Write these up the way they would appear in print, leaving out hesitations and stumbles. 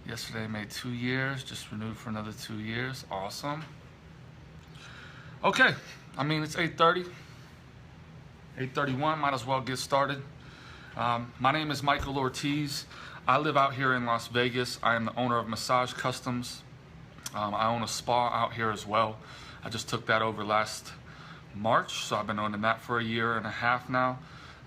Yesterday made 2 years, just renewed for another 2 years. Awesome. Okay, it's 8:30, 8:31, might as well get started. My name is Michael Ortiz. I live out here in Las Vegas. I am the owner of Massage Customs. I own a spa out here as well. I just took that over last March, so I've been owning that for a year and a half now.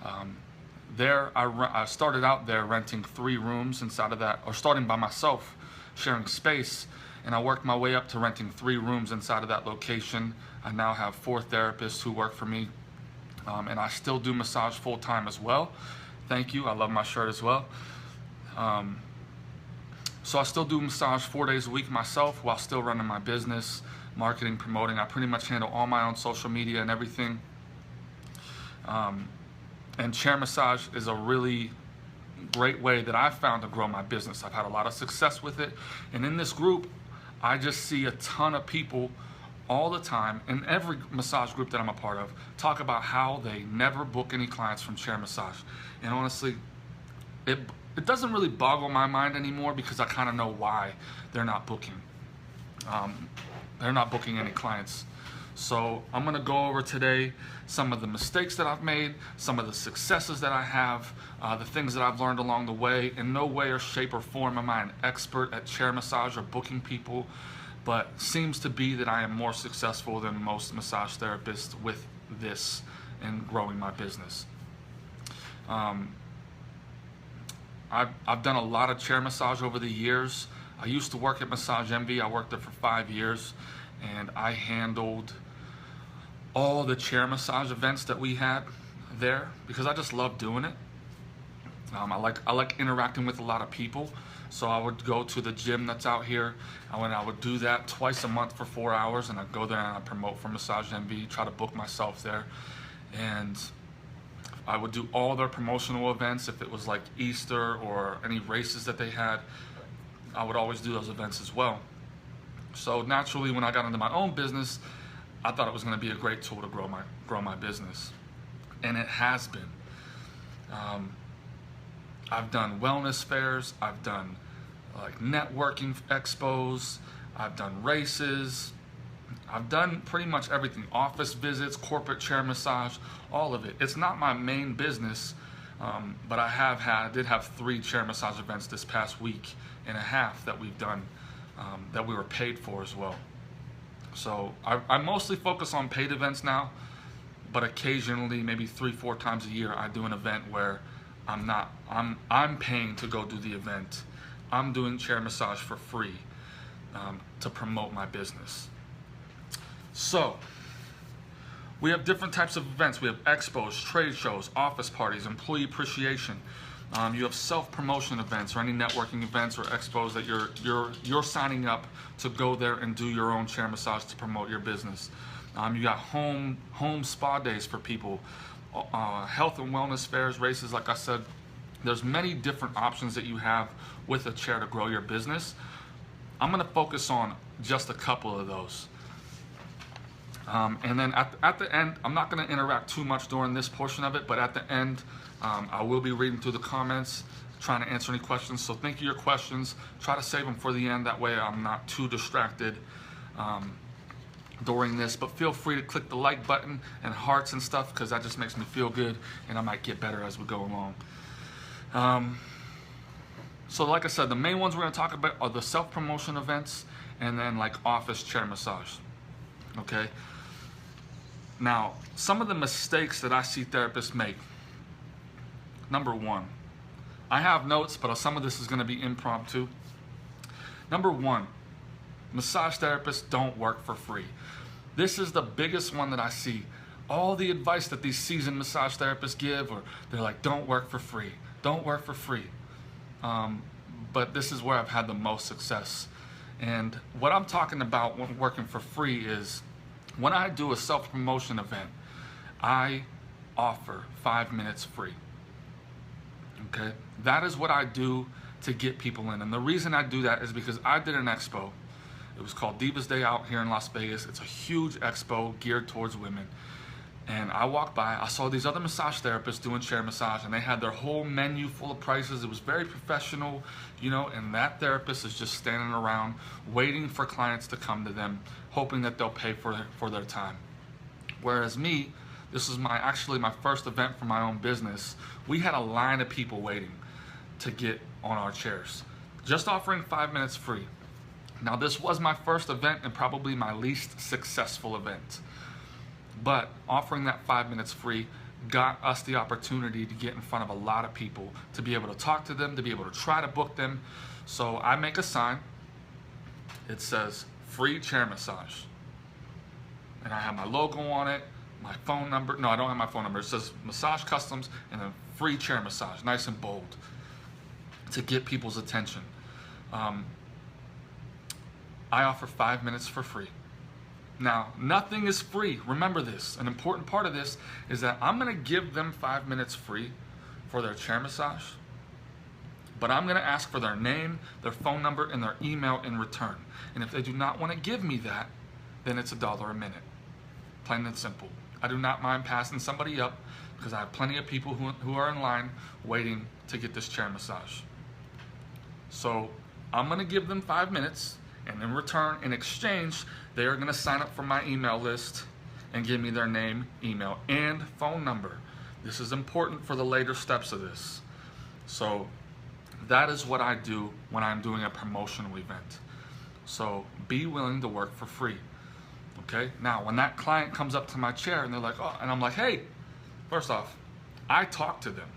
I started out there renting 3 rooms inside of that, or starting by myself, sharing space, and I worked my way up to renting 3 rooms inside of that location. I now have 4 therapists who work for me, and I still do massage full-time as well. Thank you, I love my shirt as well. So I still do massage 4 days a week myself while still running my business, marketing, promoting. I pretty much handle all my own social media and everything. And chair massage is a really great way that I've found to grow my business. I've had a lot of success with it. And in this group, I just see a ton of people all the time, in every massage group that I'm a part of, talk about how they never book any clients from chair massage. And honestly, it doesn't really boggle my mind anymore because I kind of know why they're not booking. They're not booking any clients. So I'm gonna go over today some of the mistakes that I've made, some of the successes that I have, the things that I've learned along the way. In no way or shape or form am I an expert at chair massage or booking people, but seems to be that I am more successful than most massage therapists with this and growing my business. I've done a lot of chair massage over the years. I used to work at Massage Envy. I worked there for 5 years, and I handled all the chair massage events that we had there because I just love doing it. I like interacting with a lot of people, so I would go to the gym that's out here. I would do that twice a month for 4 hours, and I'd go there and I'd promote for Massage Envy, try to book myself there, and I would do all their promotional events. If it was like Easter or any races that they had, I would always do those events as well. So naturally, when I got into my own business, I thought it was going to be a great tool to grow my business, and it has been. I've done wellness fairs, I've done like networking expos, I've done races, I've done pretty much everything. Office visits, corporate chair massage, all of it. It's not my main business, but I did have 3 chair massage events this past week and a half that we've done, that we were paid for as well. So I mostly focus on paid events now, but occasionally, maybe 3-4 times a year, I do an event where I'm paying to go do the event. I'm doing chair massage for free to promote my business. So we have different types of events. We have expos, trade shows, office parties, employee appreciation. You have self-promotion events or any networking events or expos that you're signing up to go there and do your own chair massage to promote your business. You got home spa days for people, health and wellness fairs, races. Like I said, there's many different options that you have with a chair to grow your business. I'm going to focus on just a couple of those. And then at the end, I'm not going to interact too much during this portion of it, but at the end, I will be reading through the comments, trying to answer any questions. So think of your questions. Try to save them for the end. That way I'm not too distracted during this. But feel free to click the like button and hearts and stuff, because that just makes me feel good, and I might get better as we go along. So like I said, the main ones we're going to talk about are the self-promotion events and then like office chair massage. Okay? Now, some of the mistakes that I see therapists make. Number 1, I have notes, but some of this is going to be impromptu. Number 1, massage therapists don't work for free. This is the biggest one that I see. All the advice that these seasoned massage therapists give, or they're like, don't work for free, don't work for free. But this is where I've had the most success. And what I'm talking about when working for free is when I do a self-promotion event, I offer 5 minutes free. Okay, that is what I do to get people in. And the reason I do that is because I did an expo. It was called Divas Day out here in Las Vegas. It's a huge expo geared towards women. And I walked by, I saw these other massage therapists doing chair massage, and they had their whole menu full of prices. It was very professional, you know, and that therapist is just standing around waiting for clients to come to them, hoping that they'll pay for their time. Whereas me, this is actually my first event for my own business. We had a line of people waiting to get on our chairs, just offering 5 minutes free. Now, this was my first event and probably my least successful event. But offering that 5 minutes free got us the opportunity to get in front of a lot of people, to be able to talk to them, to be able to try to book them. So I make a sign. It says free chair massage. And I have my logo on it, my phone number. No, I don't have my phone number. It says Massage Customs and then free chair massage, nice and bold, to get people's attention. I offer 5 minutes for free. Now, nothing is free. Remember this. An important part of this is that I'm going to give them 5 minutes free for their chair massage, but I'm going to ask for their name, their phone number, and their email in return. And if they do not want to give me that, then it's $1 a minute. Plain and simple. I do not mind passing somebody up because I have plenty of people who are in line waiting to get this chair massage. So I'm going to give them 5 minutes, and in return, in exchange, they are going to sign up for my email list and give me their name, email, and phone number. This is important for the later steps of this. So that is what I do when I'm doing a promotional event. So be willing to work for free. Okay? Now, when that client comes up to my chair and they're like, oh, and I'm like, hey, first off, I talk to them.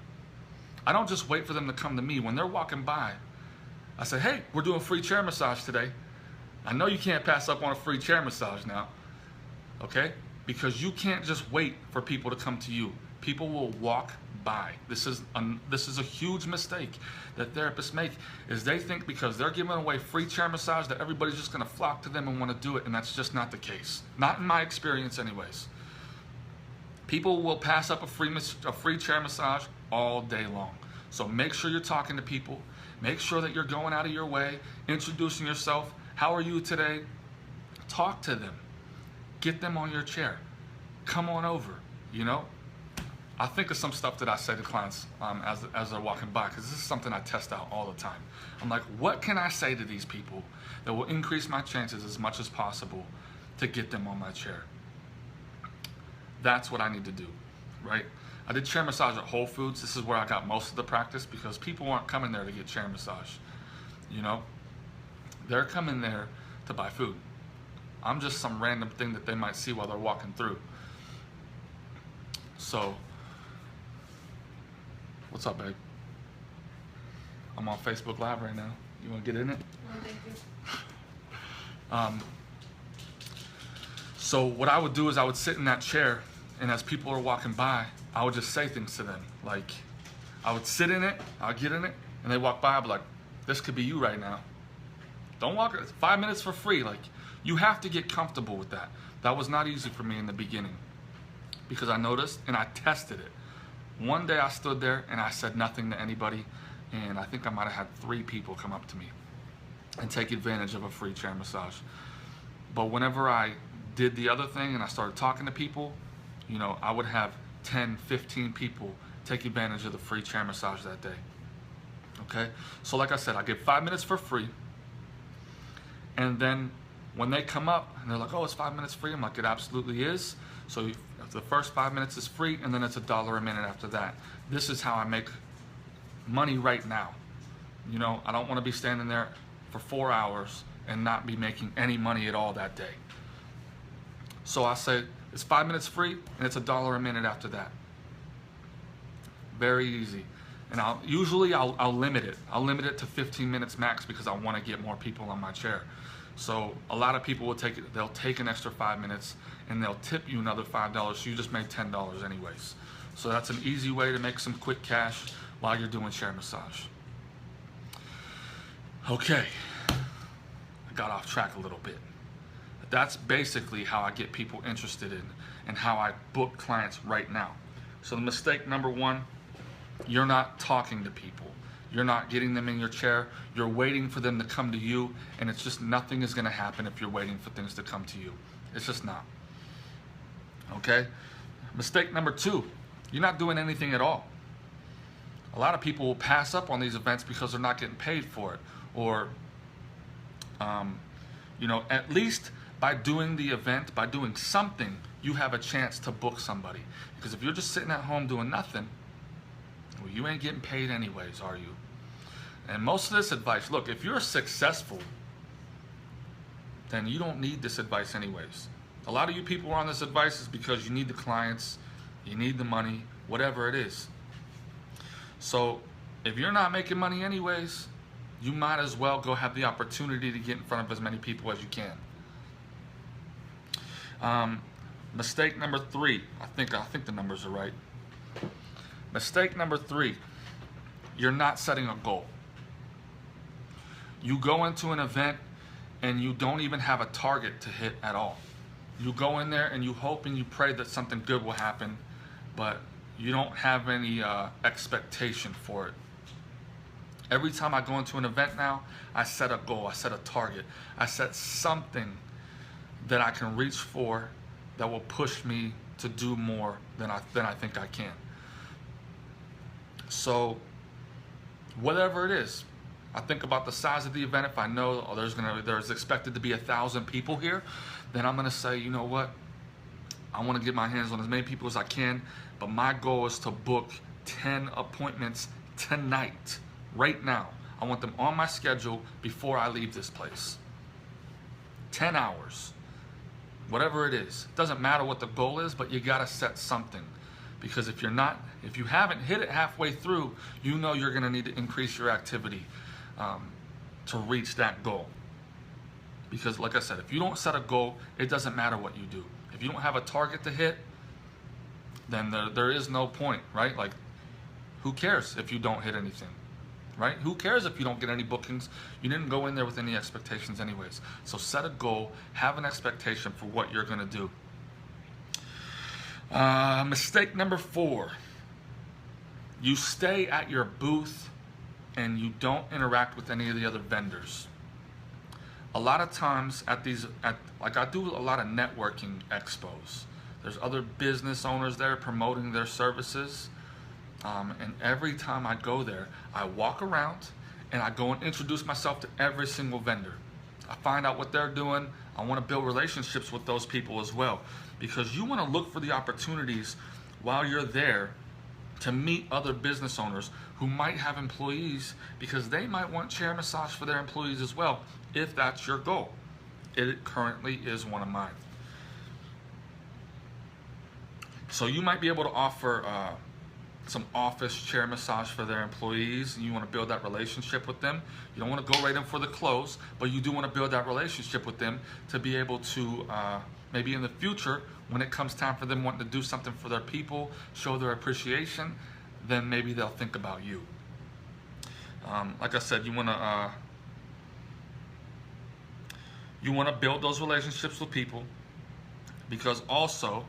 I don't just wait for them to come to me. When they're walking by, I say, hey, we're doing free chair massage today. I know you can't pass up on a free chair massage now, okay? Because you can't just wait for people to come to you. People will walk by. This is a huge mistake that therapists make, is they think because they're giving away free chair massage that everybody's just gonna flock to them and wanna do it, and that's just not the case. Not in my experience anyways. People will pass up a free chair massage all day long. So make sure you're talking to people. Make sure that you're going out of your way, introducing yourself. How are you today? Talk to them. Get them on your chair. Come on over, you know? I think of some stuff that I say to clients as they're walking by, because this is something I test out all the time. I'm like, what can I say to these people that will increase my chances as much as possible to get them on my chair? That's what I need to do, right? I did chair massage at Whole Foods. This is where I got most of the practice because people aren't coming there to get chair massage, you know? They're coming there to buy food. I'm just some random thing that they might see while they're walking through. So, what's up, babe? I'm on Facebook Live right now. You want to get in it? No, thank you. So what I would do is I would sit in that chair, and as people are walking by, I would just say things to them. Like, I would sit in it, I'll get in it, and they walk by, I'd be like, this could be you right now. Don't walk, 5 minutes for free. Like, you have to get comfortable with that. That was not easy for me in the beginning because I noticed and I tested it. One day I stood there and I said nothing to anybody, and I think I might have had 3 people come up to me and take advantage of a free chair massage. But whenever I did the other thing and I started talking to people, you know, I would have 10, 15 people take advantage of the free chair massage that day. Okay? So like I said, I give 5 minutes for free. And then when they come up and they're like, oh, it's 5 minutes free, I'm like, it absolutely is. So the first 5 minutes is free, and then it's $1 a minute after that. This is how I make money right now. You know, I don't want to be standing there for 4 hours and not be making any money at all that day. So I say it's 5 minutes free, and it's $1 a minute after that. Very easy. And I'll limit it. I'll limit it to 15 minutes max because I want to get more people on my chair. So a lot of people will they'll take an extra 5 minutes and they'll tip you another $5, so you just made $10 anyways. So that's an easy way to make some quick cash while you're doing chair massage. Okay, I got off track a little bit. That's basically how I get people interested in and how I book clients right now. So the mistake number 1, you're not talking to people. You're not getting them in your chair. You're waiting for them to come to you, and it's just nothing is going to happen if you're waiting for things to come to you. It's just not. Okay? Mistake number 2, you're not doing anything at all. A lot of people will pass up on these events because they're not getting paid for it. Or, at least by doing the event, by doing something, you have a chance to book somebody. Because if you're just sitting at home doing nothing, well, you ain't getting paid anyways, are you? And most of this advice, look, if you're successful, then you don't need this advice anyways. A lot of you people are on this advice is because you need the clients, you need the money, whatever it is. So if you're not making money anyways, you might as well go have the opportunity to get in front of as many people as you can. Mistake number 3, I think the numbers are right. Mistake number 3, you're not setting a goal. You go into an event and you don't even have a target to hit at all. You go in there and you hope and you pray that something good will happen, but you don't have any expectation for it. Every time I go into an event now, I set a goal, I set a target, I set something that I can reach for that will push me to do more than I think I can. So whatever it is, I think about the size of the event. If I know there's expected to be 1,000 people here, then I'm gonna say, you know what? I want to get my hands on as many people as I can, but my goal is to book 10 appointments tonight, right now. I want them on my schedule before I leave this place. 10 hours, whatever it is. It doesn't matter what the goal is, but you gotta set something. Because if you haven't hit it halfway through, you know you're gonna need to increase your activity to reach that goal. Because like I said, if you don't set a goal, it doesn't matter what you do. If you don't have a target to hit, then there is no point, right? Like, who cares if you don't hit anything, right? Who cares if you don't get any bookings? You didn't go in there with any expectations anyways. So set a goal, have an expectation for what you're gonna do. Mistake number 4, you stay at your booth and you don't interact with any of the other vendors. A lot of times I do a lot of networking expos. There's other business owners there promoting their services. And every time I go there, I walk around and I go and introduce myself to every single vendor. I find out what they're doing. I want to build relationships with those people as well. Because you want to look for the opportunities while you're there to meet other business owners who might have employees, because they might want chair massage for their employees as well, if that's your goal. It currently is one of mine. So you might be able to offer some office chair massage for their employees, and you want to build that relationship with them. You don't want to go right in for the close, but you do want to build that relationship with them to be able to maybe in the future, when it comes time for them wanting to do something for their people, show their appreciation, then maybe they'll think about you. Like I said, you want to build those relationships with people, because also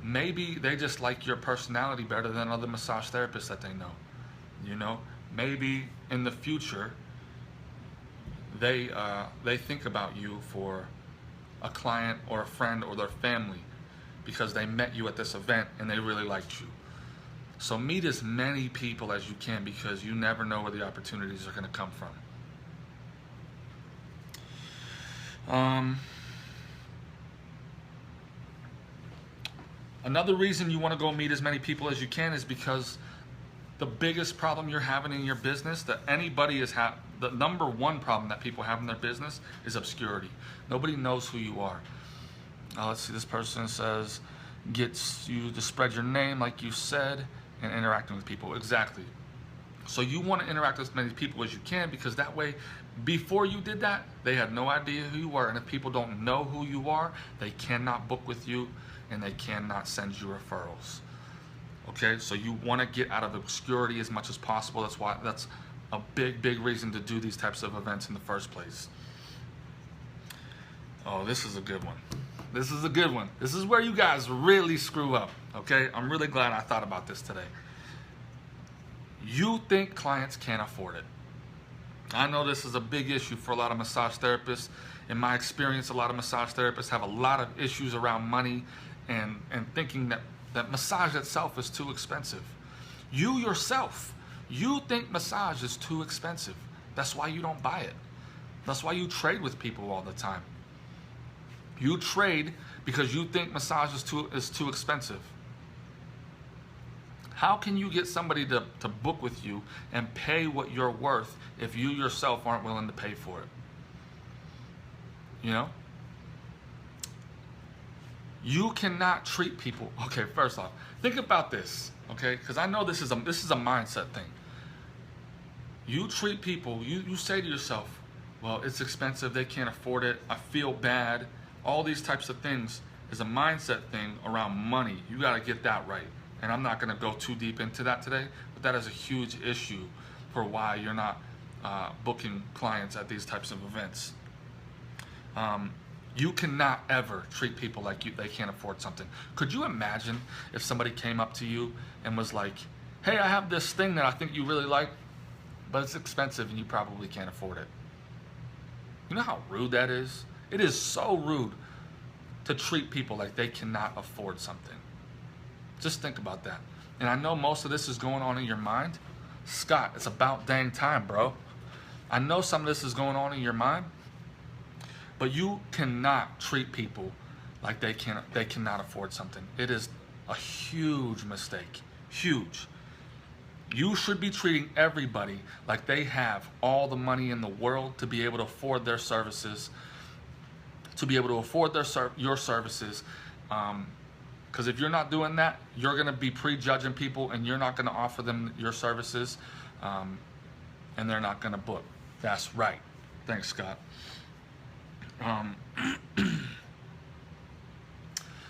maybe they just like your personality better than other massage therapists that they know. You know, maybe in the future they think about you for a client or a friend or their family because they met you at this event and they really liked you. So meet as many people as you can, because you never know where the opportunities are going to come from. Another reason you want to go meet as many people as you can is because the biggest problem you're having in your business, that anybody is the number one problem that people have in their business, is obscurity. Nobody knows who you are. Let's see, this person says, gets you to spread your name, like you said, and interacting with people. Exactly. So you want to interact with as many people as you can, because that way, before you did that, they had no idea who you were. And if people don't know who you are, they cannot book with you and they cannot send you referrals. Okay, so you want to get out of obscurity as much as possible. That's a big reason to do these types of events in the first place. Oh, this is a good one. This is a good one. This is where you guys really screw up. Okay, I'm really glad I thought about this today. You think clients can't afford it. I know this is a big issue for a lot of massage therapists. In my experience, a lot of massage therapists have a lot of issues around money and thinking that massage itself is too expensive. You yourself, you think massage is too expensive. That's why you don't buy it. That's why you trade with people all the time. You trade because you think massage is too expensive. How can you get somebody to book with you and pay what you're worth if you yourself aren't willing to pay for it? You know? You cannot treat people. Okay, first off, think about this, okay? Because I know this is a mindset thing. You treat people, you say to yourself, well, it's expensive, they can't afford it, I feel bad. All these types of things is a mindset thing around money. You got to get that right. And I'm not going to go too deep into that today, but that is a huge issue for why you're not booking clients at these types of events. You cannot ever treat people like they can't afford something. Could you imagine if somebody came up to you and was like, hey, I have this thing that I think you really like, but it's expensive and you probably can't afford it. You know how rude that is? It is so rude to treat people like they cannot afford something. Just think about that. And I know most of this is going on in your mind. Scott, it's about dang time, bro. I know some of this is going on in your mind, but you cannot treat people like they cannot afford something. It is a huge mistake. Huge. You should be treating everybody like they have all the money in the world to be able to afford their services, to be able to afford your services. Because if you're not doing that, you're going to be prejudging people and you're not going to offer them your services, and they're not going to book. That's right. Thanks, Scott.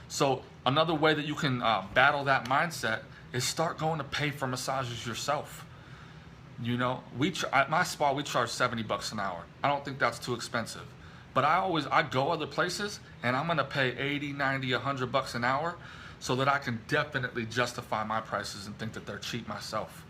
So another way that you can battle that mindset is start going to pay for massages yourself. You know, at my spa, we charge $70 an hour. I don't think that's too expensive. But I go other places and I'm gonna pay 80, 90, $100 an hour so that I can definitely justify my prices and think that they're cheap myself.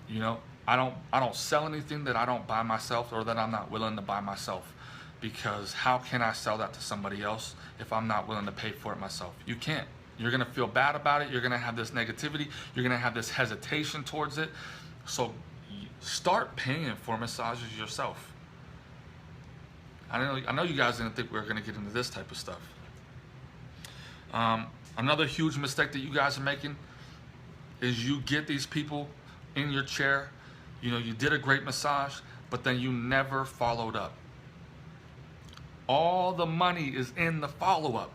You know, I don't sell anything that I don't buy myself or that I'm not willing to buy myself, because how can I sell that to somebody else if I'm not willing to pay for it myself? You can't. You're gonna feel bad about it. You're gonna have this negativity. You're gonna have this hesitation towards it. So start paying for massages yourself. I know you guys didn't think we were gonna get into this type of stuff. Another huge mistake that you guys are making is you get these people in your chair. You know, you did a great massage, but then you never followed up. All the money is in the follow-up.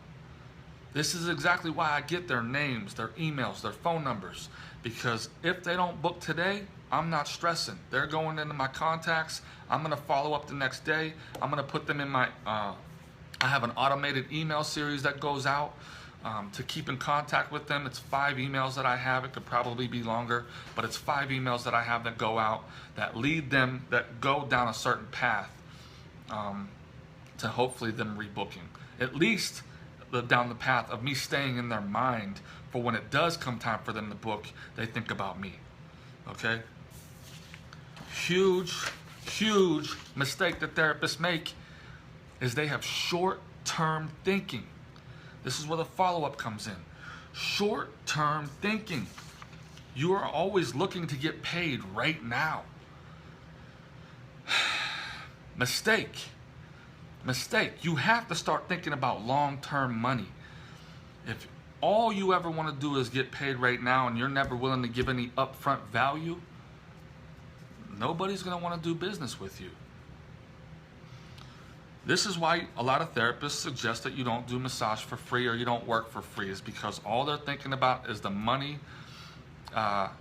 This is exactly why I get their names, their emails, their phone numbers. Because if they don't book today, I'm not stressing. They're going into my contacts. I'm going to follow up the next day. I'm going to put them in my, I have an automated email series that goes out to keep in contact with them. It's 5 emails that I have. It could probably be longer, but it's 5 emails that I have that go out, that lead them, that go down a certain path to hopefully them rebooking. At least down the path of me staying in their mind for when it does come time for them to book, they think about me. Okay? Huge mistake that therapists make is they have short-term thinking. This is where the follow-up comes in. Short-term thinking. You are always looking to get paid right now. Mistake. You have to start thinking about long-term money. If all you ever want to do is get paid right now and you're never willing to give any upfront value, nobody's going to want to do business with you. This is why a lot of therapists suggest that you don't do massage for free or you don't work for free, is because all they're thinking about is the money that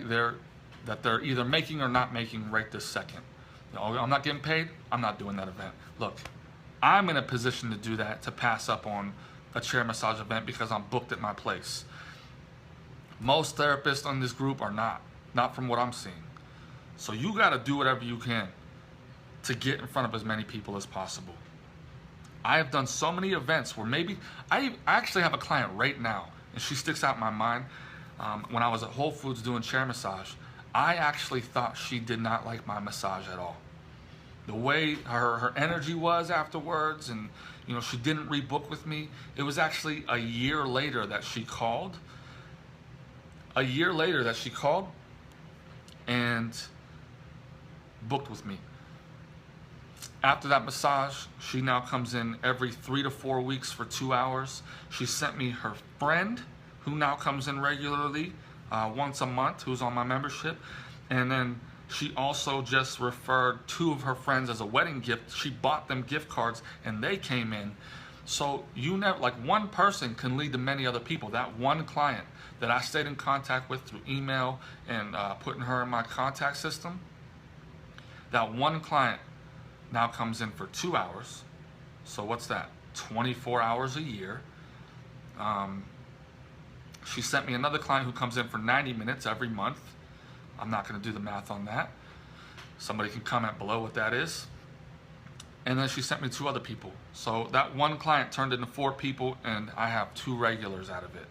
they're either making or not making right this second. Oh, I'm not getting paid, I'm not doing that event. Look, I'm in a position to do that, to pass up on a chair massage event because I'm booked at my place. Most therapists on this group are not from what I'm seeing. So you got to do whatever you can to get in front of as many people as possible. I have done so many events where maybe, I actually have a client right now, and she sticks out in my mind. When I was at Whole Foods doing chair massage, I actually thought she did not like my massage at all. the way her energy was afterwards, and she didn't rebook with me. It was actually a year later that she called. And booked with me. After that massage, she now comes in every 3 to 4 weeks for 2 hours. She sent me her friend, who now comes in regularly, once a month, who's on my membership. And then she also just referred 2 of her friends as a wedding gift. She bought them gift cards and they came in. So one person can lead to many other people. That one client that I stayed in contact with through email and putting her in my contact system, that one client now comes in for 2 hours. So what's that? 24 hours a year. She sent me another client who comes in for 90 minutes every month. I'm not going to do the math on that. Somebody can comment below what that is. And then she sent me 2 other people. So that one client turned into 4 people, and I have 2 regulars out of it.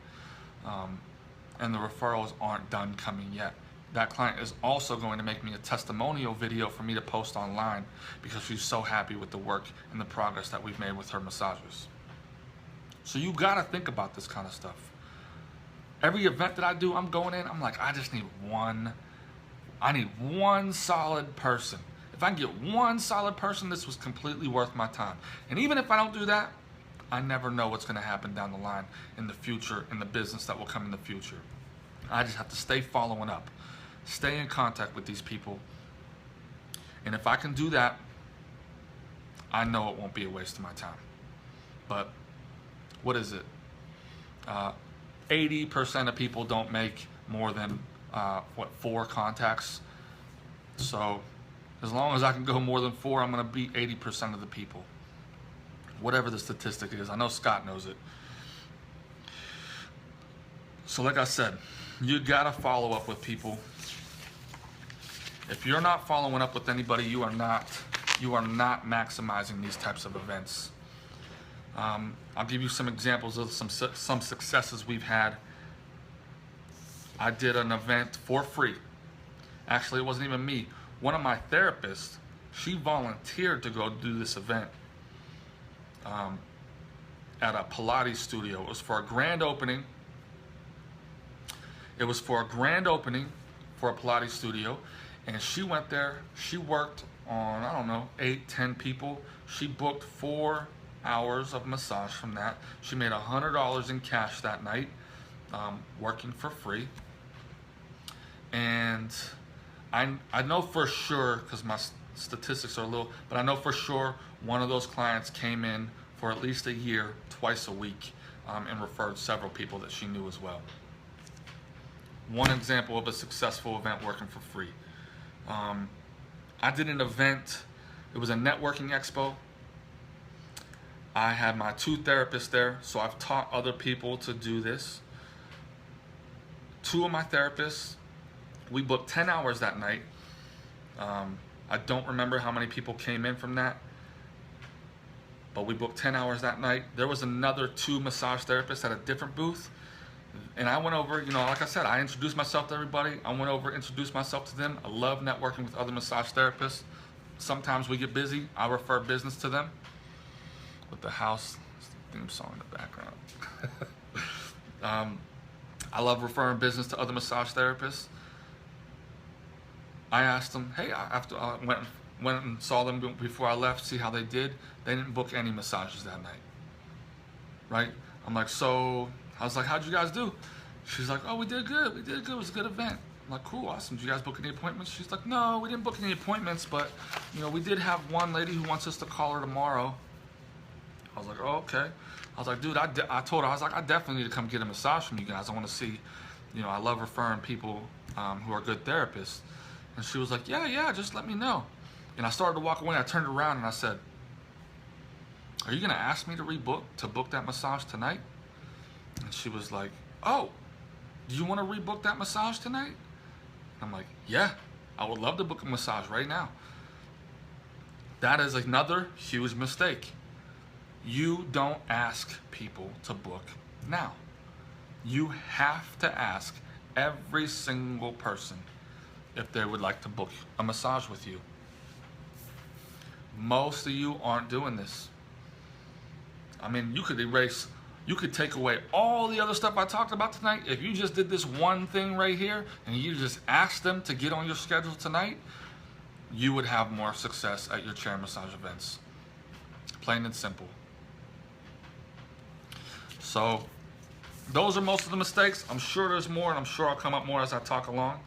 And the referrals aren't done coming yet. That client is also going to make me a testimonial video for me to post online because she's so happy with the work and the progress that we've made with her massages. So you gotta think about this kind of stuff. Every event that I do, I'm going in, I'm like, I need one solid person. If I can get one solid person, this was completely worth my time. And even if I don't do that, I never know what's gonna happen down the line in the future, in the business that will come in the future. I just have to stay following up. Stay in contact with these people. And if I can do that, I know it won't be a waste of my time. But what is it? 80% of people don't make more than 4 contacts. So as long as I can go more than 4, I'm going to beat 80% of the people. Whatever the statistic is. I know Scott knows it. So like I said, you got to follow up with people. If you're not following up with anybody, you are not maximizing these types of events. I'll give you some examples of some successes we've had. I did an event for free. Actually, it wasn't even me. One of my therapists, she volunteered to go do this event at a Pilates studio. It was for a grand opening. It was for a grand opening for a Pilates studio. And she went there, she worked on, I don't know, 8, 10 people. She booked 4 hours of massage from that. She made $100 in cash that night, working for free. And I know for sure, because my statistics are low, but I know for sure one of those clients came in for at least a year, twice a week, and referred several people that she knew as well. One example of a successful event working for free. I did an event, it was a networking expo. I had my 2 therapists there, so I've taught other people to do this. 2 of my therapists, we booked 10 hours that night. I don't remember how many people came in from that, but we booked 10 hours that night. There was another 2 massage therapists at a different booth. And I went over, like I said, I introduced myself to everybody. I went over, introduced myself to them. I love networking with other massage therapists. Sometimes we get busy. I refer business to them. With the house theme song in the background. I love referring business to other massage therapists. I asked them, hey, after I went and saw them before I left, see how they did. They didn't book any massages that night. Right? I'm like, I was like, how'd you guys do? She's like, oh, we did good. It was a good event. I'm like, cool, awesome. Did you guys book any appointments? She's like, no, we didn't book any appointments, but we did have one lady who wants us to call her tomorrow. I was like, oh, okay. I was like, dude, I told her, I was like, I definitely need to come get a massage from you guys. I want to see, I love referring people who are good therapists. And she was like, yeah, just let me know. And I started to walk away. I turned around and I said, are you going to ask me to book that massage tonight? And she was like, oh, do you want to rebook that massage tonight? I'm like, yeah, I would love to book a massage right now. That is another huge mistake. You don't ask people to book now. You have to ask every single person if they would like to book a massage with you. Most of you aren't doing this. I mean, you could take away all the other stuff I talked about tonight. If you just did this one thing right here and you just asked them to get on your schedule tonight, you would have more success at your chair massage events. Plain and simple. So those are most of the mistakes. I'm sure there's more, and I'm sure I'll come up more as I talk along.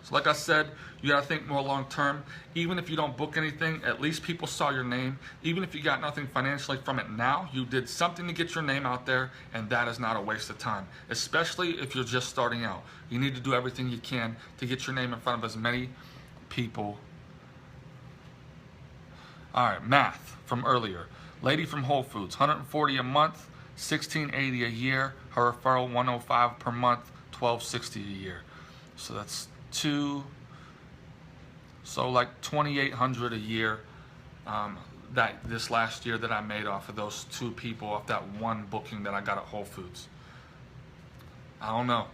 So like I said, you gotta think more long term. Even if you don't book anything, at least people saw your name. Even if you got nothing financially from it now, you did something to get your name out there, and that is not a waste of time, especially if you're just starting out. You need to do everything you can to get your name in front of as many people. All right, math from earlier. Lady from Whole Foods, $140 a month, $16.80 a year. Her referral, $105 per month, $12.60 a year. So that's like $2,800 a year. That this last year that I made off of those two people, off that one booking that I got at Whole Foods. I don't know.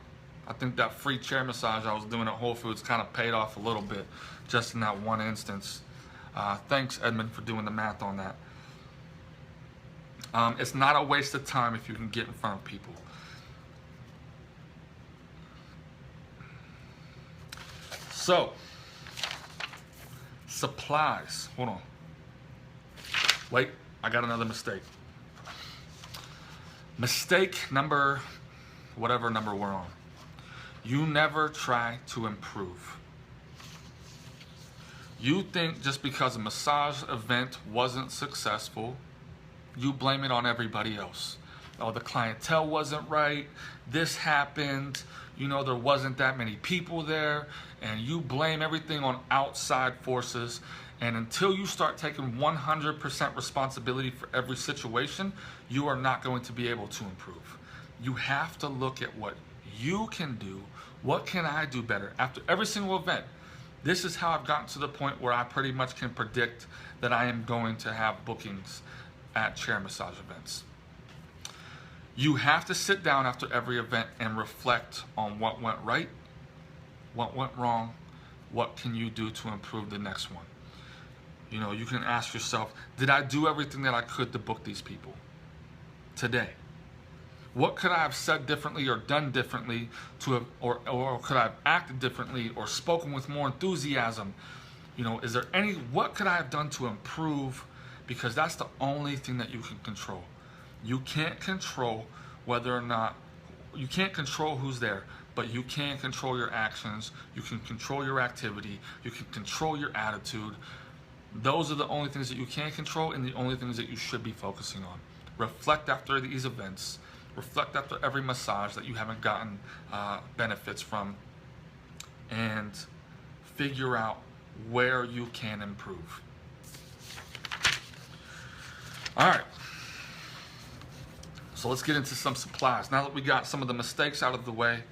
I think that free chair massage I was doing at Whole Foods kind of paid off a little bit, just in that one instance. Thanks, Edmund, for doing the math on that. It's not a waste of time if you can get in front of people. So, supplies. Hold on. Wait, I got another mistake. Mistake number, whatever number we're on. You never try to improve. You think just because a massage event wasn't successful, you blame it on everybody else. Oh, the clientele wasn't right, this happened, you know, there wasn't that many people there, and you blame everything on outside forces. And until you start taking 100% responsibility for every situation, you are not going to be able to improve. You have to look at what you can do. What can I do better? After every single event, this is how I've gotten to the point where I pretty much can predict that I am going to have bookings at chair massage events. You have to sit down after every event and reflect on what went right, what went wrong, what can you do to improve the next one. You know, you can ask yourself, did I do everything that I could to book these people today? What could I have said differently or done differently to have, or could I have acted differently or spoken with more enthusiasm? You know, is there what could I have done to improve? Because that's the only thing that you can control. You can't control whether or not, you can't control who's there, but you can control your actions, you can control your activity, you can control your attitude. Those are the only things that you can control and the only things that you should be focusing on. Reflect after these events. Reflect after every massage that you haven't gotten benefits from, and figure out where you can improve. All right. So let's get into some supplies. Now that we got some of the mistakes out of the way,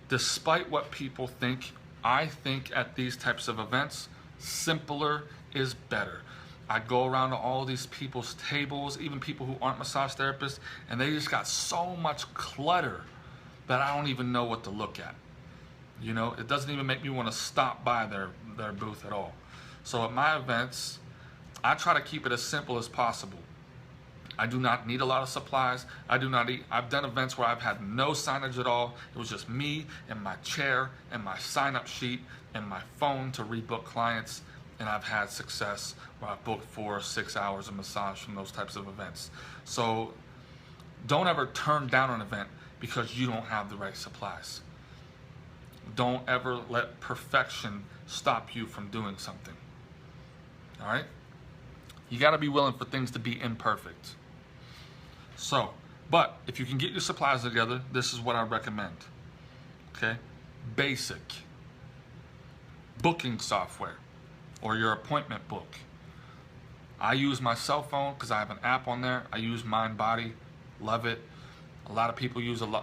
despite what people think, I think at these types of events, simpler is better. I go around to all these people's tables, even people who aren't massage therapists, and they just got so much clutter that I don't even know what to look at. You know, it doesn't even make me want to stop by their booth at all. So at my events, I try to keep it as simple as possible. I do not need a lot of supplies. I've done events where I've had no signage at all. It was just me and my chair and my sign-up sheet and my phone to rebook clients. And I've had success where I've booked 4 or 6 hours of massage from those types of events. So don't ever turn down an event because you don't have the right supplies. Don't ever let perfection stop you from doing something. All right? You got to be willing for things to be imperfect. So, but if you can get your supplies together, this is what I recommend. Okay? Basic booking software or your appointment book. I use my cell phone because I have an app on there. I use MindBody, love it. A lot of people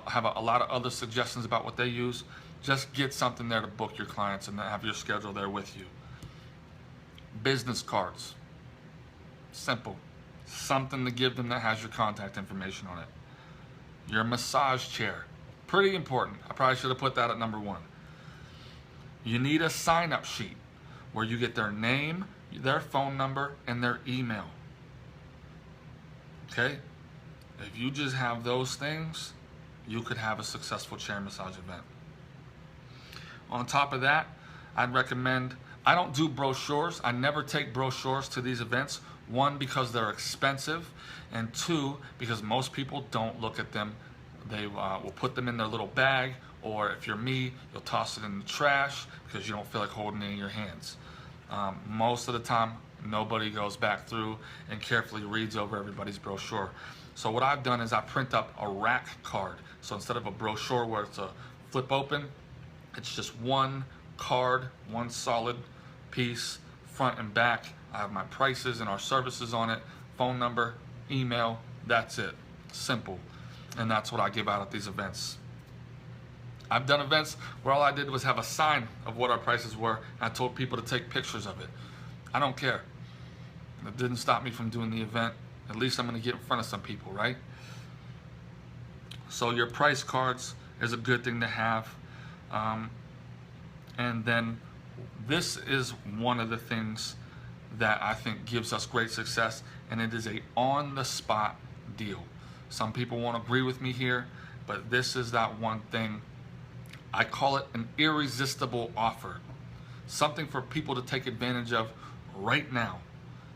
have a lot of other suggestions about what they use. Just get something there to book your clients and have your schedule there with you. Business cards. Simple. Something to give them that has your contact information on it. Your massage chair. Pretty important. I probably should have put that at number 1. You need a sign-up sheet where you get their name, their phone number, and their email. Okay? If you just have those things, you could have a successful chair massage event. On top of that, I'd recommend, I don't do brochures. I never take brochures to these events. One, because they're expensive, and two, because most people don't look at them. They will put them in their little bag, or if you're me, you'll toss it in the trash because you don't feel like holding it in your hands. Most of the time, nobody goes back through and carefully reads over everybody's brochure. So what I've done is I print up a rack card. So instead of a brochure where it's a flip open, it's just one card, one solid piece, front and back. I have my prices and our services on it, phone number, email, that's it. Simple. And that's what I give out at these events. I've done events where all I did was have a sign of what our prices were, and I told people to take pictures of it. I don't care. It didn't stop me from doing the event. At least I'm going to get in front of some people, right? So your price cards is a good thing to have. And then this is one of the things that I think gives us great success, and it is a on-the-spot deal. Some people won't agree with me here, but this is that one thing. I call it an irresistible offer. Something for people to take advantage of right now.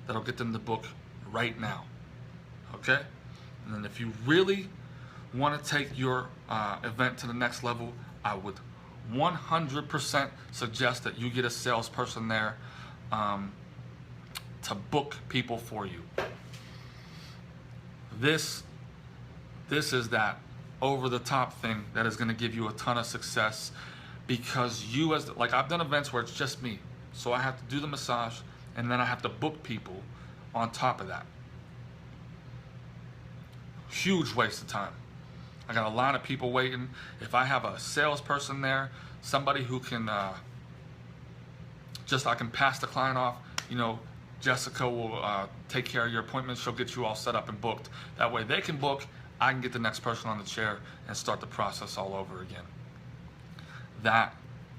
That'll get them to book right now. Okay? And then if you really want to take your event to the next level, I would 100% suggest that you get a salesperson there to book people for you. This is that over-the-top thing that is going to give you a ton of success, because you, as like, I've done events where it's just me, so I have to do the massage and then I have to book people on top of that. Huge waste of time. I got a lot of people waiting. If I have a salesperson there, somebody who can I can pass the client off, you know, Jessica will take care of your appointment. She'll get you all set up and booked. That way they can book, I can get the next person on the chair and start the process all over again. That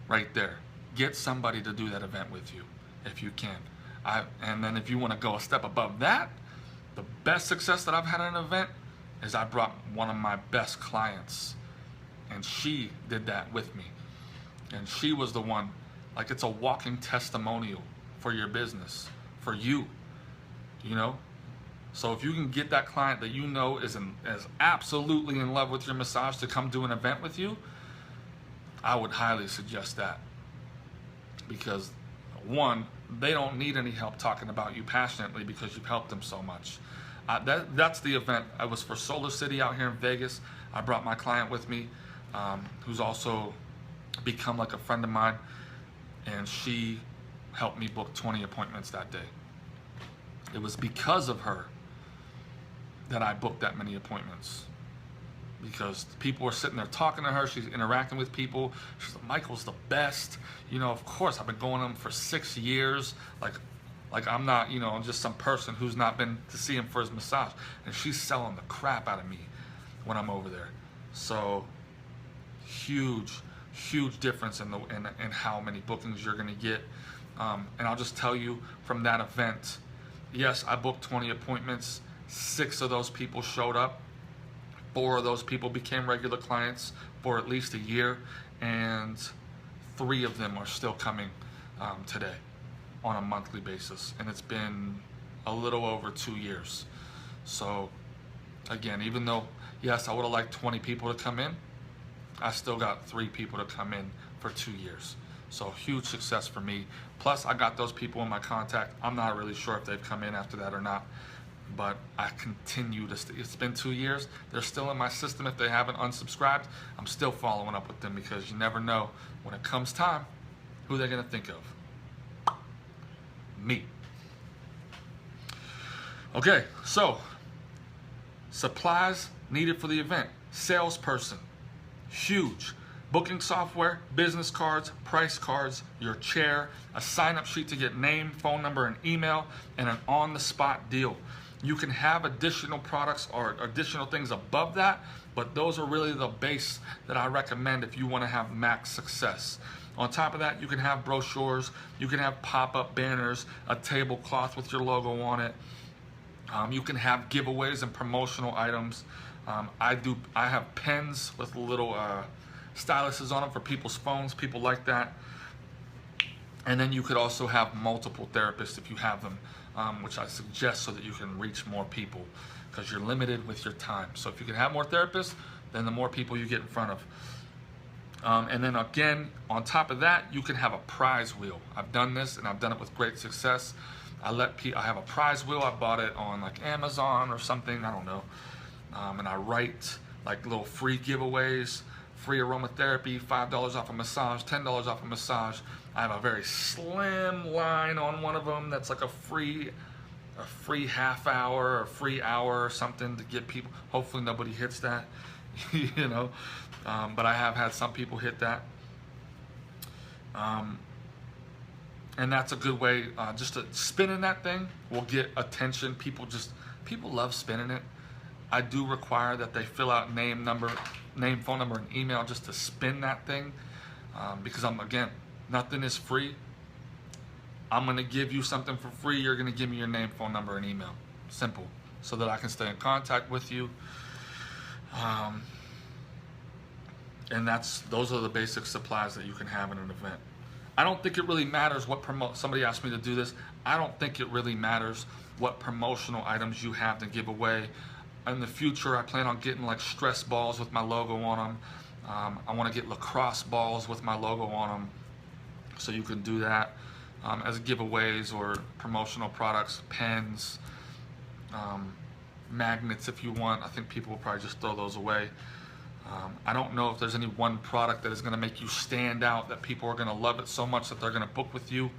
right there. Get somebody to do that event with you if you can. And then if you want to go a step above that, the best success that I've had at an event is I brought one of my best clients, and she did that with me. And she was the one, like, it's a walking testimonial for your business, for you, you know? So if you can get that client that you know is absolutely in love with your massage to come do an event with you, I would highly suggest that. Because one, they don't need any help talking about you passionately because you've helped them so much. That's the event. I was for Solar City out here in Vegas. I brought my client with me, who's also become like a friend of mine, and she helped me book 20 appointments that day. It was because of her that I booked that many appointments, because people were sitting there talking to her. She's interacting with people. She's like, Michael's the best. You know, of course, I've been going to him for 6 years. Like I'm not, you know, just some person who's not been to see him for his massage. And she's selling the crap out of me when I'm over there. So huge difference in how many bookings you're going to get. And I'll just tell you from that event, yes, I booked 20 appointments. 6 of those people showed up. 4 of those people became regular clients for at least a year, and 3 of them are still coming today on a monthly basis, and it's been a little over 2 years. So again, even though, yes, I would have liked 20 people to come in, I still got 3 people to come in for 2 years. So huge success for me. Plus, I got those people in my contact. I'm not really sure if they've come in after that or not, but I continue to it's been 2 years. They're still in my system. If they haven't unsubscribed, I'm still following up with them, because you never know when it comes time who they're going to think of. Me. Okay, so supplies needed for the event. Salesperson, huge. Booking software, business cards, price cards, your chair, a sign-up sheet to get name, phone number, and email, and an on-the-spot deal. You can have additional products or additional things above that, but those are really the base that I recommend if you want to have max success. On top of that, you can have brochures, you can have pop-up banners, a tablecloth with your logo on it. You can have giveaways and promotional items. I have pens with little styluses on them for people's phones. People like that. And then you could also have multiple therapists if you have them, which I suggest so that you can reach more people, because you're limited with your time. So if you can have more therapists, then the more people you get in front of. And then again, on top of that, you can have a prize wheel. I've done this and I've done it with great success. I have a prize wheel. I bought it on like Amazon or something, I don't know. And I write like little free giveaways, free aromatherapy, $5 off a massage, $10 off a massage. I have a very slim line on one of them that's like a free half hour or free hour or something to get people. Hopefully nobody hits that, you know. But I have had some people hit that. And that's a good way, just to spinning that thing will get attention. People love spinning it. I do require that they fill out name, phone number, and email just to spin that thing, because again, nothing is free. I'm gonna give you something for free. You're gonna give me your name, phone number, and email. Simple, so that I can stay in contact with you. And those are the basic supplies that you can have in an event. I don't think it really matters what somebody asked me to do this. I don't think it really matters what promotional items you have to give away. In the future, I plan on getting like stress balls with my logo on them. I want to get lacrosse balls with my logo on them, so you can do that as giveaways or promotional products, pens, magnets if you want. I think people will probably just throw those away. I don't know if there's any one product that is going to make you stand out, that people are going to love it so much that they're going to book with you.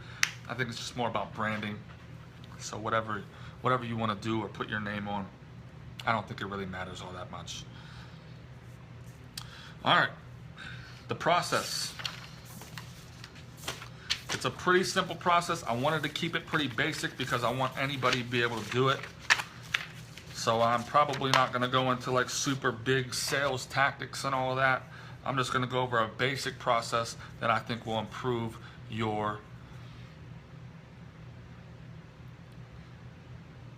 I think it's just more about branding. So whatever you want to do or put your name on, I don't think it really matters all that much. All right, the process. It's a pretty simple process. I wanted to keep it pretty basic because I want anybody to be able to do it. So I'm probably not going to go into like super big sales tactics and all of that. I'm just going to go over a basic process that I think will improve your...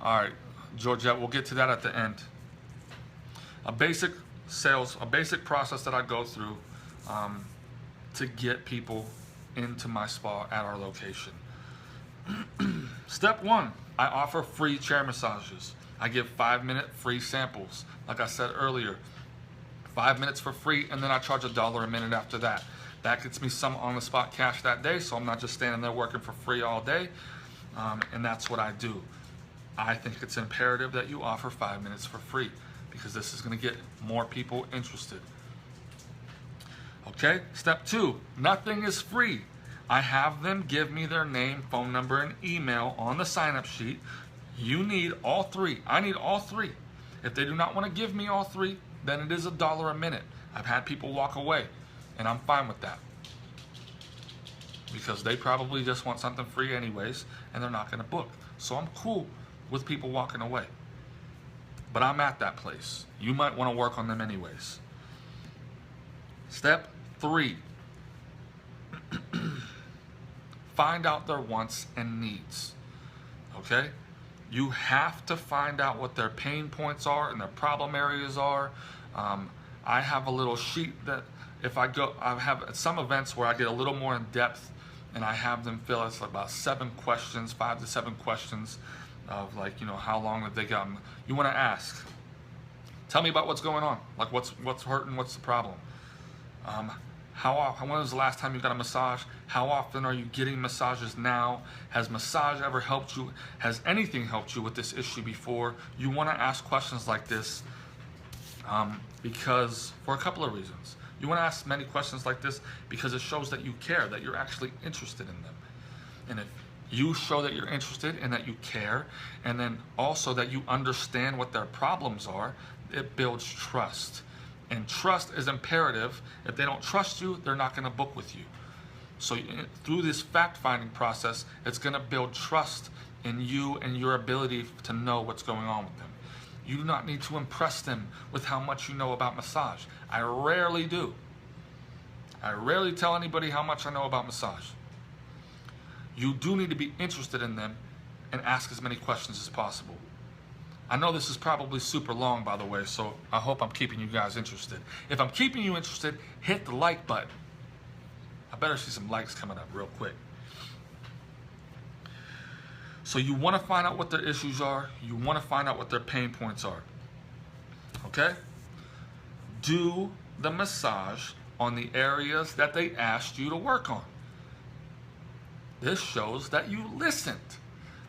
All right, Georgette, we'll get to that at the end. A basic process that I go through to get people into my spa at our location. Step one, I offer free chair massages. I give 5-minute free samples. Like I said earlier, 5 minutes for free, and then I charge $1 a minute after that. That gets me some on-the-spot cash that day, so I'm not just standing there working for free all day, and that's what I do. I think it's imperative that you offer 5 minutes for free, because this is going to get more people interested. Okay, step two, nothing is free. I have them give me their name, phone number, and email on the sign-up sheet. You need all three. I need all three. If they do not want to give me all three, then it is $1 a minute. I've had people walk away, and I'm fine with that, because they probably just want something free anyways, and they're not going to book. So I'm cool with people walking away. But I'm at that place. You might want to work on them anyways. Step three. Find out their wants and needs. Okay? You have to find out what their pain points are and their problem areas are. I have a little sheet that I have at some events where I get a little more in depth, and I have them fill out about 7 questions, 5 to 7 questions of, like, you know, how long have they gotten. You want to ask, tell me about what's going on, like what's hurting, what's the problem. When was the last time you got a massage? How often are you getting massages now? Has massage ever helped you? Has anything helped you with this issue before? You want to ask questions like this because for a couple of reasons. You want to ask many questions like this because it shows that you care, that you're actually interested in them. And if you show that you're interested and that you care, and then also that you understand what their problems are, it builds trust. And trust is imperative. If they don't trust you, they're not going to book with you. So through this fact-finding process, it's going to build trust in you and your ability to know what's going on with them. You do not need to impress them with how much you know about massage. I rarely do. I rarely tell anybody how much I know about massage. You do need to be interested in them and ask as many questions as possible. I know this is probably super long, by the way, so I hope I'm keeping you guys interested. If I'm keeping you interested, hit the like button. I better see some likes coming up real quick. So you want to find out what their issues are. You want to find out what their pain points are. Okay? Do the massage on the areas that they asked you to work on. This shows that you listened.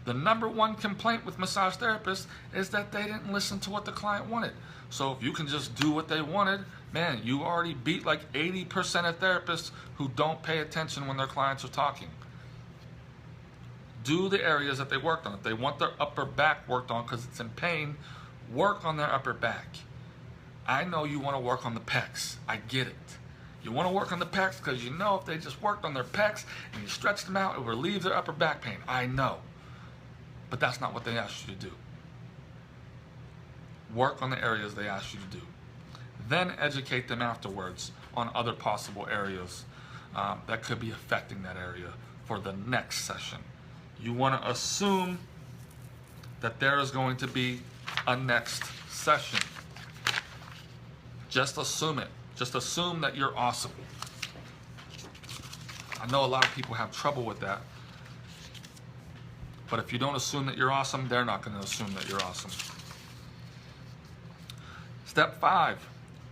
The number one complaint with massage therapists is that they didn't listen to what the client wanted. So if you can just do what they wanted, man, you already beat like 80% of therapists who don't pay attention when their clients are talking. Do the areas that they worked on. If they want their upper back worked on because it's in pain, work on their upper back. I know you want to work on the pecs. I get it. You want to work on the pecs because you know if they just worked on their pecs and you stretched them out, it would relieve their upper back pain. I know. But that's not what they asked you to do. Work on the areas they asked you to do. Then educate them afterwards on other possible areas that could be affecting that area for the next session. You want to assume that there is going to be a next session. Just assume it. Just assume that you're awesome. I know a lot of people have trouble with that. But if you don't assume that you're awesome, they're not going to assume that you're awesome. Step 5,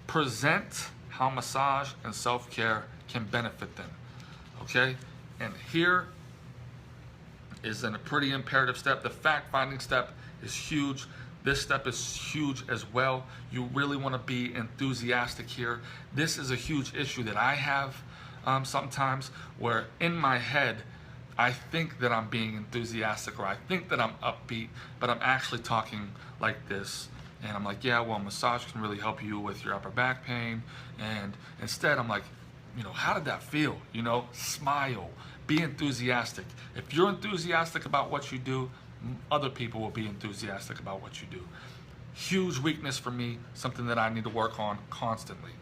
present how massage and self-care can benefit them. Okay? And here is a pretty imperative step. The fact-finding step is huge. This step is huge as well. You really want to be enthusiastic here. This is a huge issue that I have sometimes, where in my head, I think that I'm being enthusiastic or I think that I'm upbeat, but I'm actually talking like this. And I'm like, yeah, well, massage can really help you with your upper back pain. And instead, I'm like, you know, how did that feel? You know, smile, be enthusiastic. If you're enthusiastic about what you do, other people will be enthusiastic about what you do. Huge weakness for me, something that I need to work on constantly.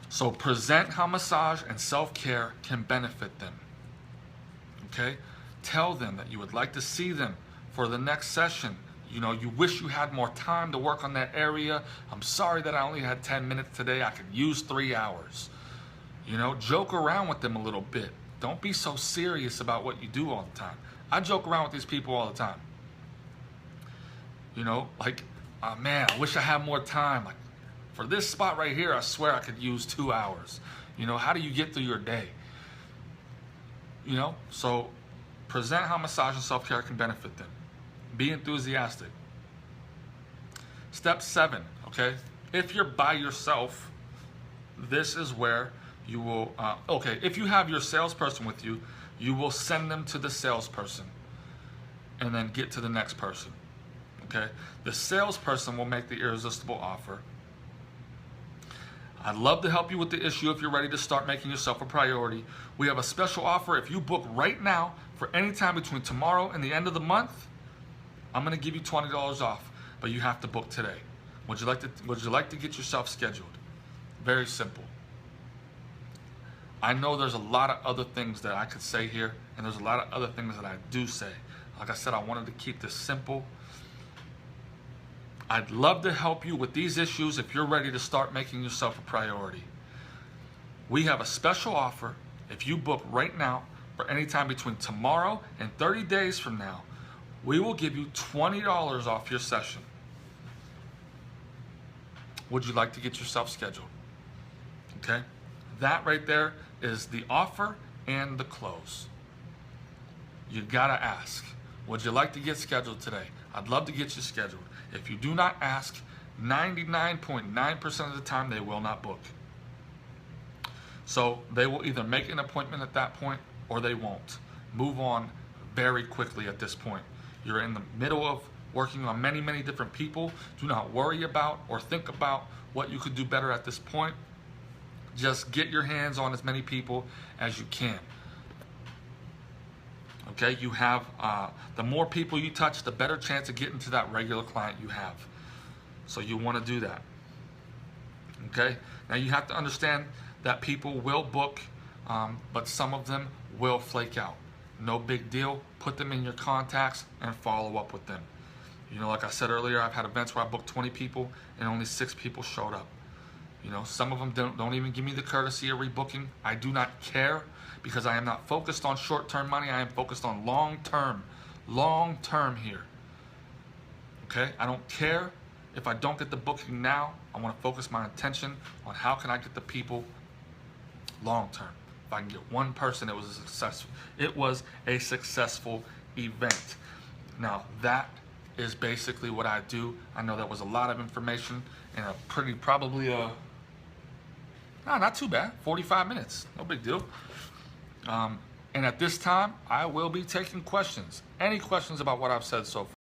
So present how massage and self-care can benefit them. Okay? Tell them that you would like to see them for the next session. You know, you wish you had more time to work on that area. I'm sorry that I only had 10 minutes today. I could use 3 hours. You know, joke around with them a little bit. Don't be so serious about what you do all the time. I joke around with these people all the time. You know, like, oh man, I wish I had more time. Like, for this spot right here, I swear I could use 2 hours. You know, how do you get through your day? You know, so present how massage and self-care can benefit them. Be enthusiastic. Step 7, okay? If you're by yourself, this is where you will, if you have your salesperson with you, you will send them to the salesperson and then get to the next person, okay? The salesperson will make the irresistible offer. I'd love to help you with the issue if you're ready to start making yourself a priority. We have a special offer. If you book right now for any time between tomorrow and the end of the month, I'm going to give you $20 off, but you have to book today. Would you like to get yourself scheduled? Very simple. I know there's a lot of other things that I could say here, and there's a lot of other things that I do say. Like I said, I wanted to keep this simple. I'd love to help you with these issues if you're ready to start making yourself a priority. We have a special offer. If you book right now for any time between tomorrow and 30 days from now, we will give you $20 off your session. Would you like to get yourself scheduled? Okay? That right there is the offer and the close. You gotta ask, would you like to get scheduled today? I'd love to get you scheduled. If you do not ask, 99.9% of the time they will not book. So they will either make an appointment at that point or they won't. Move on very quickly at this point. You're in the middle of working on many, many different people. Do not worry about or think about what you could do better at this point. Just get your hands on as many people as you can. Okay, you have the more people you touch, the better chance of getting to that regular client you have. So you want to do that. Okay, now you have to understand that people will book, but some of them will flake out. No big deal. Put them in your contacts and follow up with them. You know, like I said earlier, I've had events where I booked 20 people and only 6 people showed up. You know, some of them don't even give me the courtesy of rebooking. I do not care, because I am not focused on short-term money. I am focused on long-term here. Okay, I don't care if I don't get the booking now. I want to focus my attention on how can I get the people long-term. If I can get one person, it was a success. It was a successful event. Now that is basically what I do. I know that was a lot of information and not too bad, 45 minutes, no big deal. And at this time, I will be taking questions. Any questions about what I've said so far?